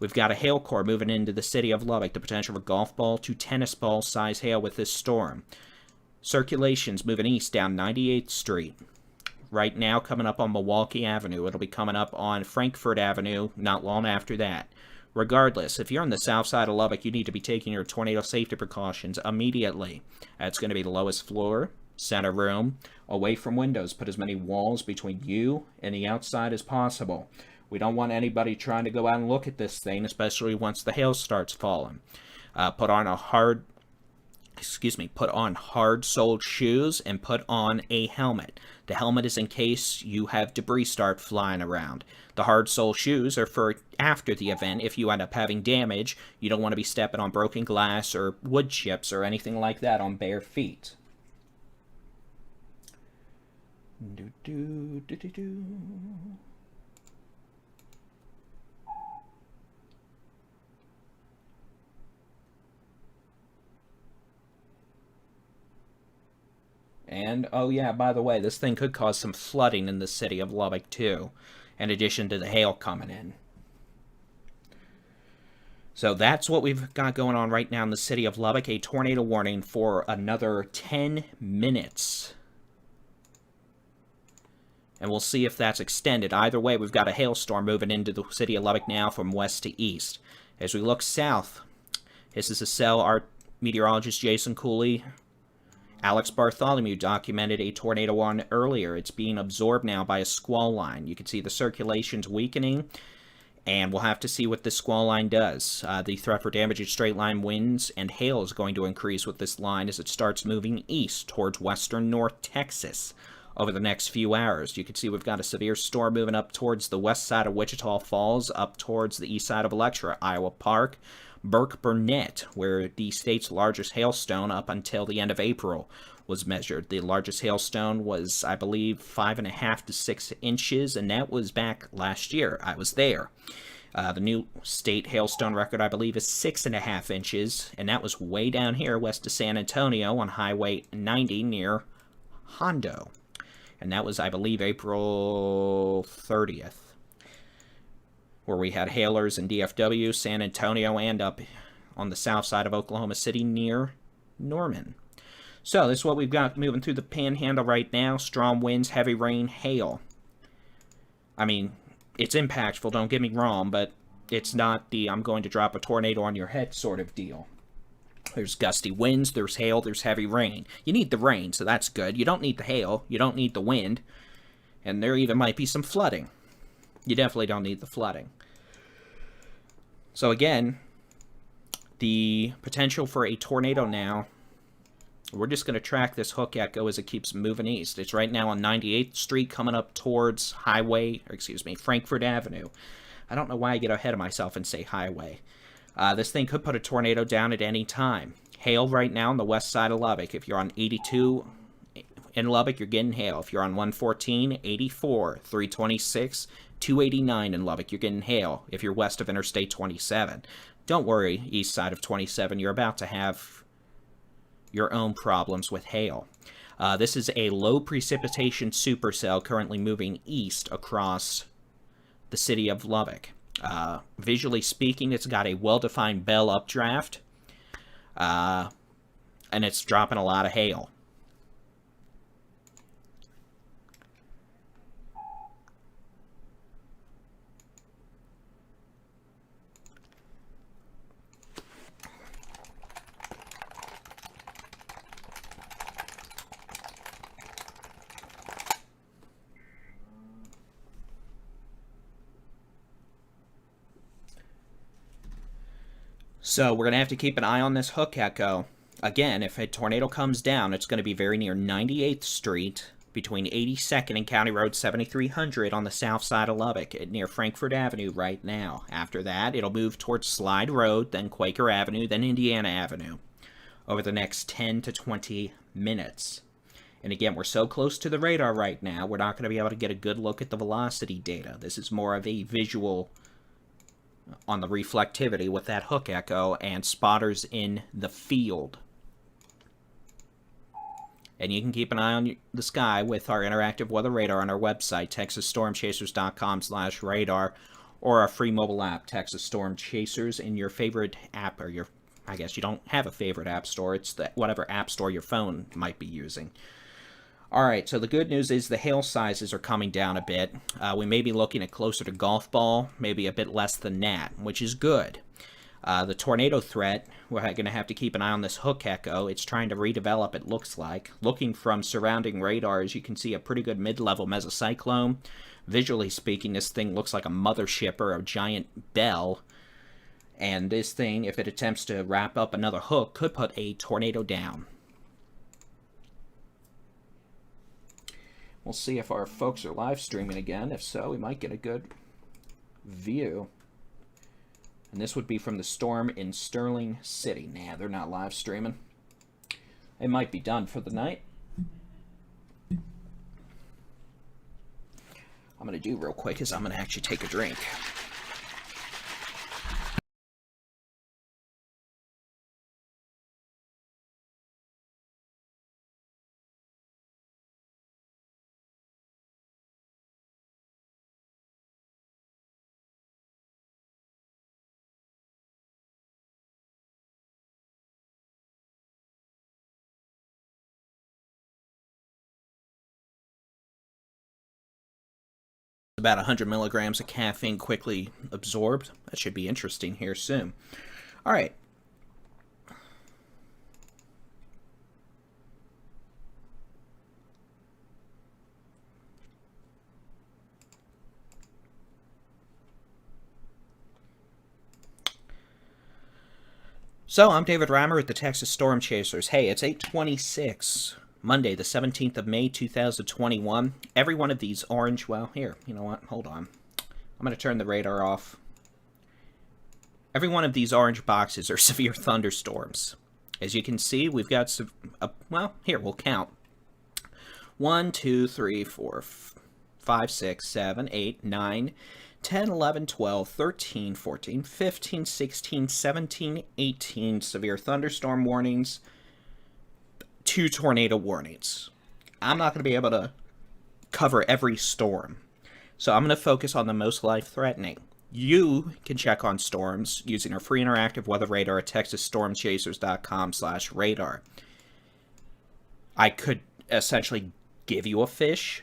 We've got a hail core moving into the city of Lubbock, the potential for golf ball to tennis ball size hail with this storm. Circulation's moving east down 98th Street. Right now coming up on Milwaukee Avenue. It'll be coming up on Frankfort Avenue not long after that. Regardless, if you're on the south side of Lubbock, you need to be taking your tornado safety precautions immediately. That's going to be the lowest floor, center room, away from windows. Put as many walls between you and the outside as possible. We don't want anybody trying to go out and look at this thing, especially once the hail starts falling. Put on hard-soled shoes and put on a helmet. The helmet is in case you have debris start flying around. The hard-soled shoes are for after the event. If you end up having damage, you don't want to be stepping on broken glass or wood chips or anything like that on bare feet. And, oh yeah, by the way, this thing could cause some flooding in the city of Lubbock, too, in addition to the hail coming in. So that's what we've got going on right now in the city of Lubbock, a tornado warning for another 10 minutes. And we'll see if that's extended. Either way, we've got a hailstorm moving into the city of Lubbock now from west to east. As we look south, this is a cell our meteorologist Jason Cooley, Alex Bartholomew documented a tornado warning earlier. It's being absorbed now by a squall line. You can see the circulation's weakening, and we'll have to see what this squall line does. The threat for damaging straight line winds and hail is going to increase with this line as it starts moving east towards western North Texas over the next few hours. You can see we've got a severe storm moving up towards the west side of Wichita Falls, up towards the east side of Electra, Iowa Park, Burke-Burnett, where the state's largest hailstone up until the end of April was measured. The largest hailstone was, I believe, 5.5 to 6 inches, and that was back last year. I was there. The new state hailstone record, I believe, is 6.5 inches, and that was way down here west of San Antonio on Highway 90 near Hondo. And that was, I believe, April 30th. Where we had hailers in DFW, San Antonio, and up on the south side of Oklahoma City near Norman. So this is what we've got moving through the panhandle right now. Strong winds, heavy rain, hail. I mean, it's impactful, don't get me wrong, but it's not the I'm going to drop a tornado on your head sort of deal. There's gusty winds, there's hail, there's heavy rain. You need the rain, so that's good. You don't need the hail, you don't need the wind, and there even might be some flooding. You definitely don't need the flooding. So again, the potential for a tornado now, we're just going to track this hook echo as it keeps moving east. It's right now on 98th Street coming up towards Frankfort Avenue. I don't know why I get ahead of myself and say highway. This thing could put a tornado down at any time. Hail right now on the west side of Lubbock. If you're on 82 in Lubbock, you're getting hail. If you're on 114, 84, 326, 289 in Lubbock, you're getting hail. If you're west of Interstate 27. Don't worry, east side of 27, you're about to have your own problems with hail. This is a low precipitation supercell currently moving east across the city of Lubbock. Visually speaking, it's got a well-defined bell updraft, and it's dropping a lot of hail. So we're going to have to keep an eye on this hook echo. Again, if a tornado comes down, it's going to be very near 98th Street, between 82nd and County Road 7300 on the south side of Lubbock near Frankfort Avenue right now. After that, it'll move towards Slide Road, then Quaker Avenue, then Indiana Avenue over the next 10 to 20 minutes. And again, we're so close to the radar right now, we're not going to be able to get a good look at the velocity data. This is more of a visual on the reflectivity with that hook echo and spotters in the field. And you can keep an eye on the sky with our interactive weather radar on our website, texasstormchasers.com/radar, or our free mobile app, Texas Storm Chasers, in your favorite app, or your, I guess you don't have a favorite app store, it's whatever app store your phone might be using. Alright, so the good news is the hail sizes are coming down a bit. We may be looking at closer to golf ball, maybe a bit less than that, which is good. The tornado threat, we're going to have to keep an eye on this hook echo. It's trying to redevelop, it looks like. Looking from surrounding radars, you can see a pretty good mid-level mesocyclone. Visually speaking, this thing looks like a mothership or a giant bell. And this thing, if it attempts to wrap up another hook, could put a tornado down. We'll see if our folks are live streaming again. If so, we might get a good view. And this would be from the storm in Sterling City. Nah, they're not live streaming. They might be done for the night. I'm going to do real quick is I'm going to actually take a drink. About 100 milligrams of caffeine quickly absorbed. That should be interesting here soon. All right. So I'm David Reimer with the Texas Storm Chasers. Hey, it's 8:26. Monday, the 17th of May, 2021. Every one of these orange, well, here, you know what, hold on. I'm going to turn the radar off. Every one of these orange boxes are severe thunderstorms. As you can see, we've got, well, here, we'll count. 1, 2, 3, 4, 5, 6, 7, 8, 9, 10, 11, 12, 13, 14, 15, 16, 17, 18 severe thunderstorm warnings. 2 tornado warnings. I'm not going to be able to cover every storm, so I'm going to focus on the most life-threatening. You can check on storms using our free interactive weather radar at texasstormchasers.com/radar. I could essentially give you a fish,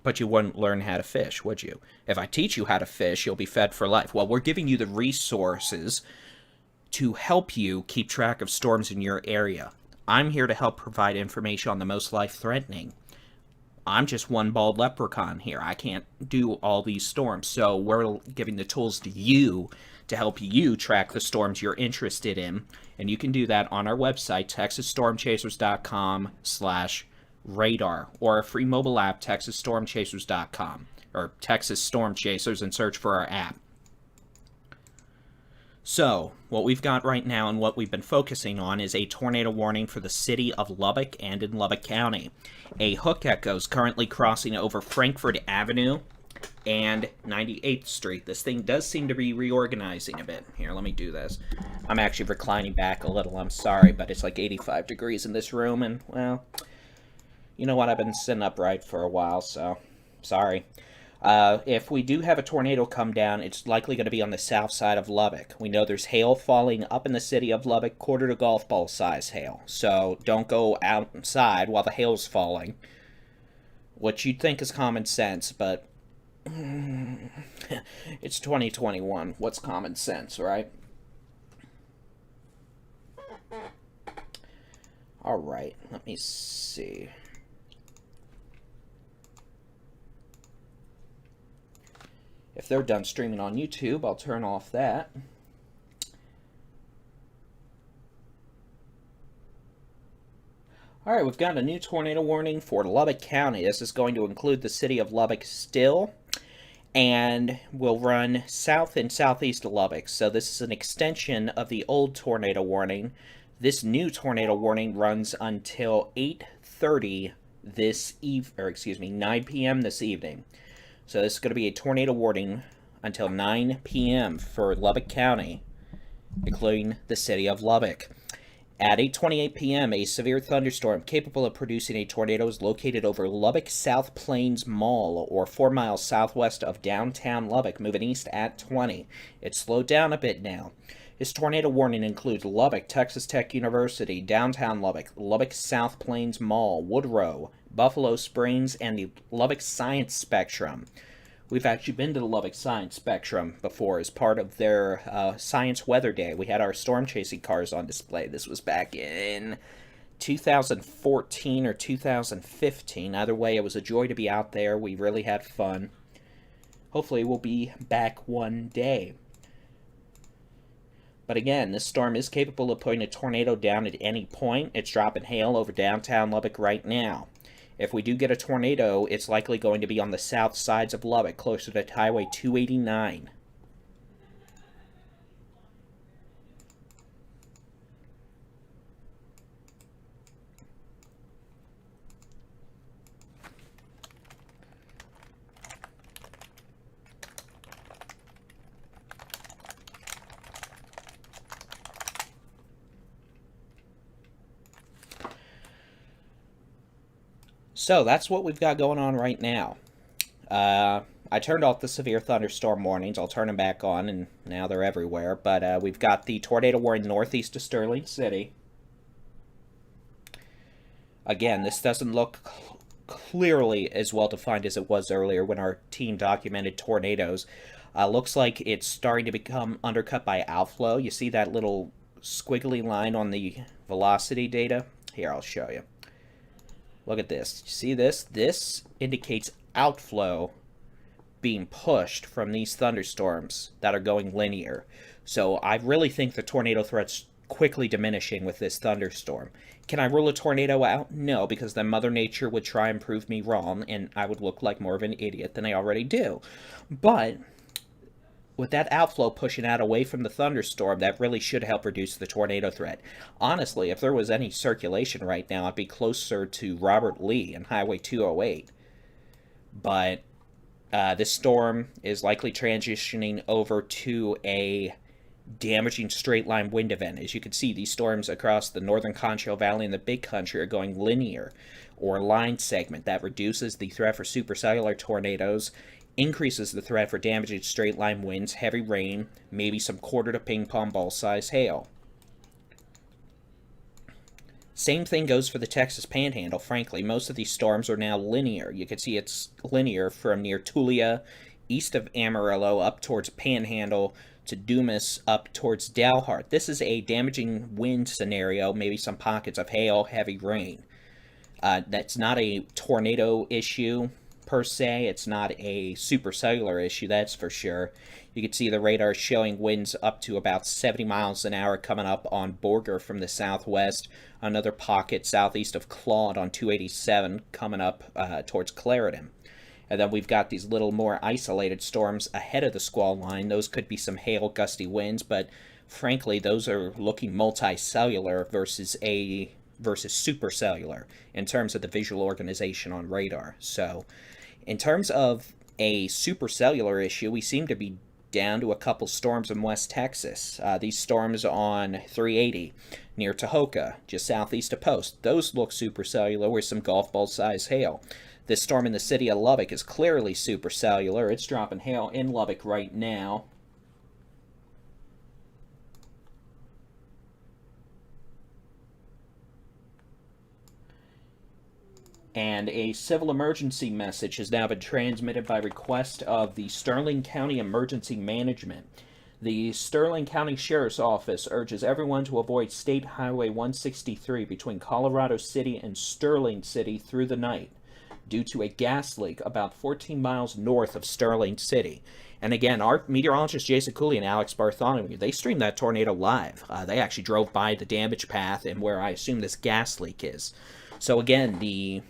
but you wouldn't learn how to fish, would you? If I teach you how to fish, you'll be fed for life. Well, we're giving you the resources to help you keep track of storms in your area. I'm here to help provide information on the most life-threatening. I'm just one bald leprechaun here. I can't do all these storms. So we're giving the tools to you to help you track the storms you're interested in. And you can do that on our website, texasstormchasers.com/radar, or a free mobile app, texasstormchasers.com, or Texas Storm Chasers, and search for our app. So, what we've got right now and what we've been focusing on is a tornado warning for the city of Lubbock and in Lubbock County. A hook echo is currently crossing over Frankfort Avenue and 98th Street. This thing does seem to be reorganizing a bit. Here, let me do this. I'm actually reclining back a little. I'm sorry, but it's like 85 degrees in this room, and, well, you know what? I've been sitting upright for a while, so sorry. If we do have a tornado come down, it's likely going to be on the south side of Lubbock. We know there's hail falling up in the city of Lubbock, quarter to golf ball size hail. So don't go outside while the hail's falling, which you'd think is common sense, but it's 2021. What's common sense, right? All right, let me see. If they're done streaming on YouTube, I'll turn off that. All right, we've got a new tornado warning for Lubbock County. This is going to include the city of Lubbock still, and will run south and southeast of Lubbock. So this is an extension of the old tornado warning. This new tornado warning runs until 8:30 this eve, or excuse me, 9 p.m. this evening. So this is going to be a tornado warning until 9 p.m. for Lubbock County, including the city of Lubbock. At 8:28 p.m., a severe thunderstorm capable of producing a tornado is located over Lubbock South Plains Mall, or 4 miles southwest of downtown Lubbock, moving east at 20. It's slowed down a bit now. This tornado warning includes Lubbock, Texas Tech University, downtown Lubbock, Lubbock South Plains Mall, Woodrow, Buffalo Springs, and the Lubbock Science Spectrum. We've actually been to the Lubbock Science Spectrum before as part of their Science Weather Day. We had our storm chasing cars on display. This was back in 2014 or 2015. Either way, it was a joy to be out there. We really had fun. Hopefully, we'll be back one day. But again, this storm is capable of putting a tornado down at any point. It's dropping hail over downtown Lubbock right now. If we do get a tornado, it's likely going to be on the south sides of Lubbock, closer to Highway 289. So that's what we've got going on right now. I turned off the severe thunderstorm warnings. I'll turn them back on, and now they're everywhere. But we've got the tornado warning northeast of Sterling City. Again, this doesn't look clearly as well defined as it was earlier when our team documented tornadoes. Looks like it's starting to become undercut by outflow. You see that little squiggly line on the velocity data? Here, I'll show you. Look at this. You see this? This indicates outflow being pushed from these thunderstorms that are going linear. So I really think the tornado threat's quickly diminishing with this thunderstorm. Can I rule a tornado out? No, because then Mother Nature would try and prove me wrong, and I would look like more of an idiot than I already do. But with that outflow pushing out away from the thunderstorm, that really should help reduce the tornado threat. Honestly, if there was any circulation right now, I'd be closer to Robert Lee and Highway 208. But this storm is likely transitioning over to a damaging straight-line wind event. As you can see, these storms across the northern Concho Valley and the Big Country are going linear, or line segment. That reduces the threat for supercellular tornadoes, increases the threat for damaging straight-line winds, heavy rain, maybe some quarter to ping-pong ball-size hail. Same thing goes for the Texas Panhandle, frankly. Most of these storms are now linear. You can see it's linear from near Tulia, east of Amarillo, up towards Panhandle, to Dumas, up towards Dalhart. This is a damaging wind scenario, maybe some pockets of hail, heavy rain. That's not a tornado issue per se. It's not a supercellular issue, that's for sure. You can see the radar showing winds up to about 70 miles an hour coming up on Borger from the southwest. Another pocket southeast of Claude on 287 coming up towards Clarendon. And then we've got these little more isolated storms ahead of the squall line. Those could be some hail, gusty winds, but frankly, those are looking multicellular versus supercellular in terms of the visual organization on radar. So in terms of a supercellular issue, we seem to be down to a couple storms in West Texas. These storms on 380 near Tahoka, just southeast of Post, those look supercellular with some golf ball size hail. This storm in the city of Lubbock is clearly supercellular. It's dropping hail in Lubbock right now. And a civil emergency message has now been transmitted by request of the Sterling County Emergency Management. The Sterling County Sheriff's Office urges everyone to avoid State Highway 163 between Colorado City and Sterling City through the night due to a gas leak about 14 miles north of Sterling City. And again, our meteorologist Jason Cooley and Alex Bartholomew, they streamed that tornado live. They actually drove by the damage path and where I assume this gas leak is. So again, the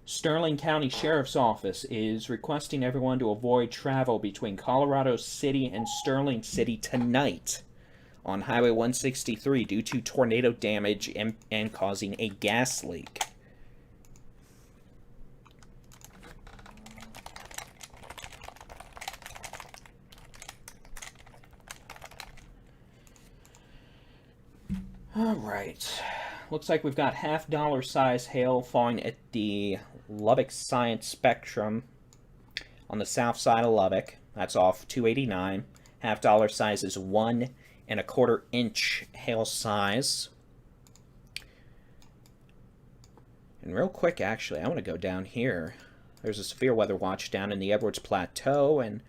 Sterling County Sheriff's Office is requesting everyone to avoid travel between Colorado City and Sterling City tonight on Highway 163 due to tornado damage and causing a gas leak. All right. Looks like we've got $half size hail falling at the Lubbock Science Spectrum on the south side of Lubbock. That's off 289. $half size is 1¼ inch hail size. And real quick, actually, I want to go down here. There's a severe weather watch down in the Edwards Plateau, and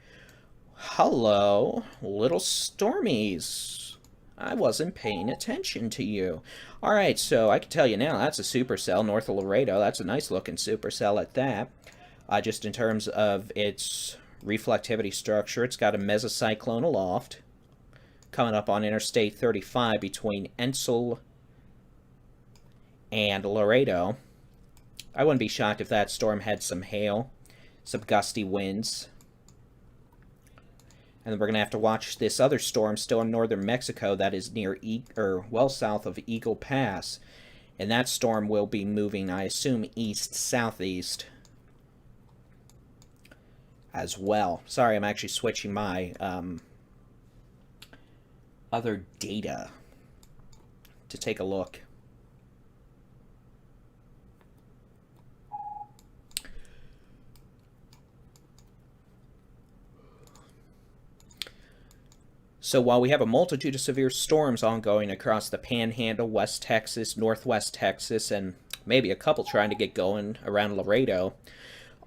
hello, little stormies. I wasn't paying attention to you. Alright, so I can tell you now, that's a supercell north of Laredo. That's a nice looking supercell at that. Just in terms of its reflectivity structure, it's got a mesocyclone aloft coming up on Interstate 35 between Ensel and Laredo. I wouldn't be shocked if that storm had some hail, some gusty winds. And then we're going to have to watch this other storm still in northern Mexico that is near, well south of Eagle Pass. And that storm will be moving, I assume, east-southeast as well. Sorry, I'm actually switching my other data to take a look. So while we have a multitude of severe storms ongoing across the Panhandle, West Texas, Northwest Texas, and maybe a couple trying to get going around Laredo,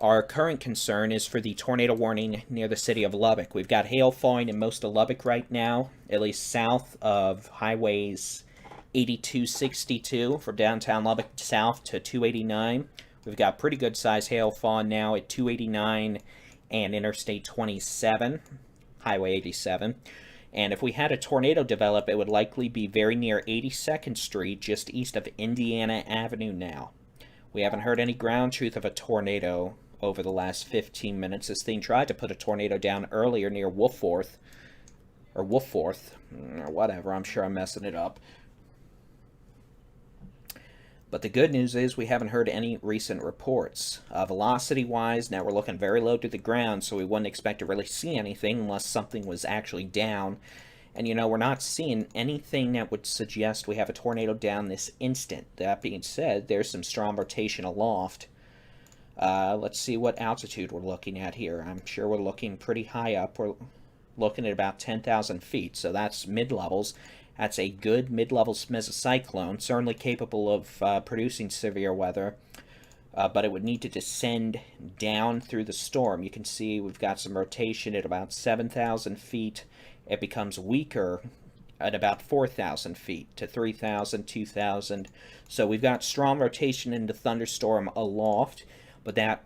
our current concern is for the tornado warning near the city of Lubbock. We've got hail falling in most of Lubbock right now, at least south of highways 8262 from downtown Lubbock south to 289. We've got pretty good size hail falling now at 289 and Interstate 27, Highway 87. And if we had a tornado develop, it would likely be very near 82nd Street, just east of Indiana Avenue now. We haven't heard any ground truth of a tornado over the last 15 minutes. This thing tried to put a tornado down earlier near Wolforth, or whatever. I'm sure I'm messing it up. But the good news is we haven't heard any recent reports. Velocity-wise, now we're looking very low to the ground, so we wouldn't expect to really see anything unless something was actually down. And, you know, we're not seeing anything that would suggest we have a tornado down this instant. That being said, there's some strong rotation aloft. Let's see what altitude we're looking at here. I'm sure we're looking pretty high up. We're looking at about 10,000 feet, so that's mid-levels. That's a good mid-level mesocyclone, certainly capable of producing severe weather, but it would need to descend down through the storm. You can see we've got some rotation at about 7,000 feet. It becomes weaker at about 4,000 feet to 3,000, 2,000. So we've got strong rotation into thunderstorm aloft, but that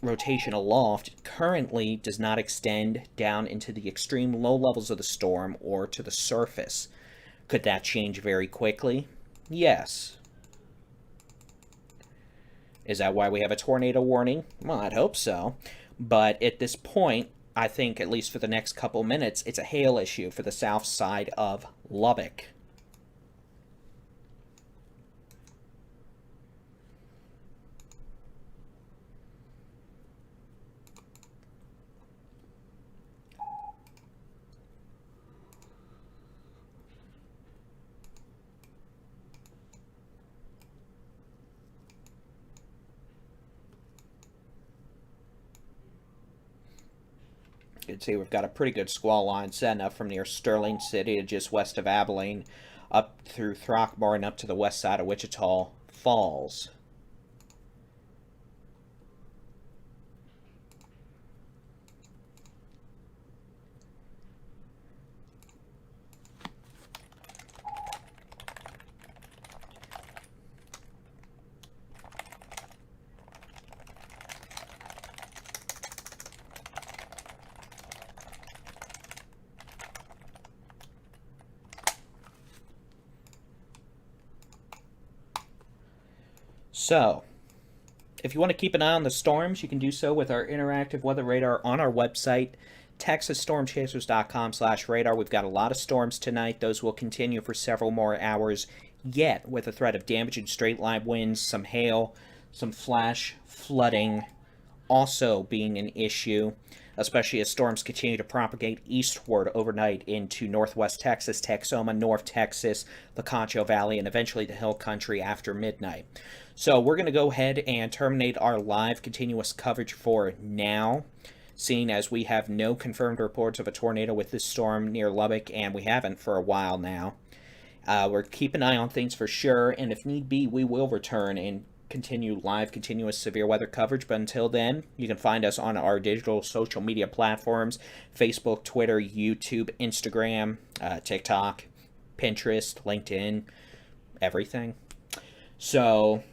rotation aloft currently does not extend down into the extreme low levels of the storm or to the surface. Could that change very quickly? Yes. Is that why we have a tornado warning? Well, I'd hope so. But at this point, I think, at least for the next couple minutes, it's a hail issue for the south side of Lubbock. You can see we've got a pretty good squall line setting up from near Sterling City to just west of Abilene, up through Throckmorton, up to the west side of Wichita Falls. So, if you want to keep an eye on the storms, you can do so with our interactive weather radar on our website, texasstormchasers.com/radar. We've got a lot of storms tonight. Those will continue for several more hours yet, with a threat of damaging straight line winds, some hail, some flash flooding also being an issue, especially as storms continue to propagate eastward overnight into northwest Texas, Texoma, North Texas, the Concho Valley, and eventually the Hill Country after midnight. So we're going to go ahead and terminate our live continuous coverage for now, seeing as we have no confirmed reports of a tornado with this storm near Lubbock, and we haven't for a while now. We're keeping an eye on things for sure, and if need be, we will return and continue live continuous severe weather coverage. But until then, you can find us on our digital social media platforms: Facebook, Twitter, YouTube, Instagram, TikTok, Pinterest, LinkedIn, everything. So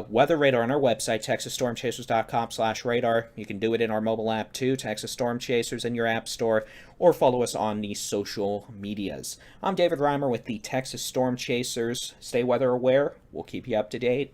weather radar on our website, texasstormchasers.com/radar. You can do it in our mobile app too, Texas Storm Chasers, in your app store, or follow us on the social medias. I'm David Reimer with the Texas Storm Chasers. Stay weather aware. We'll keep you up to date.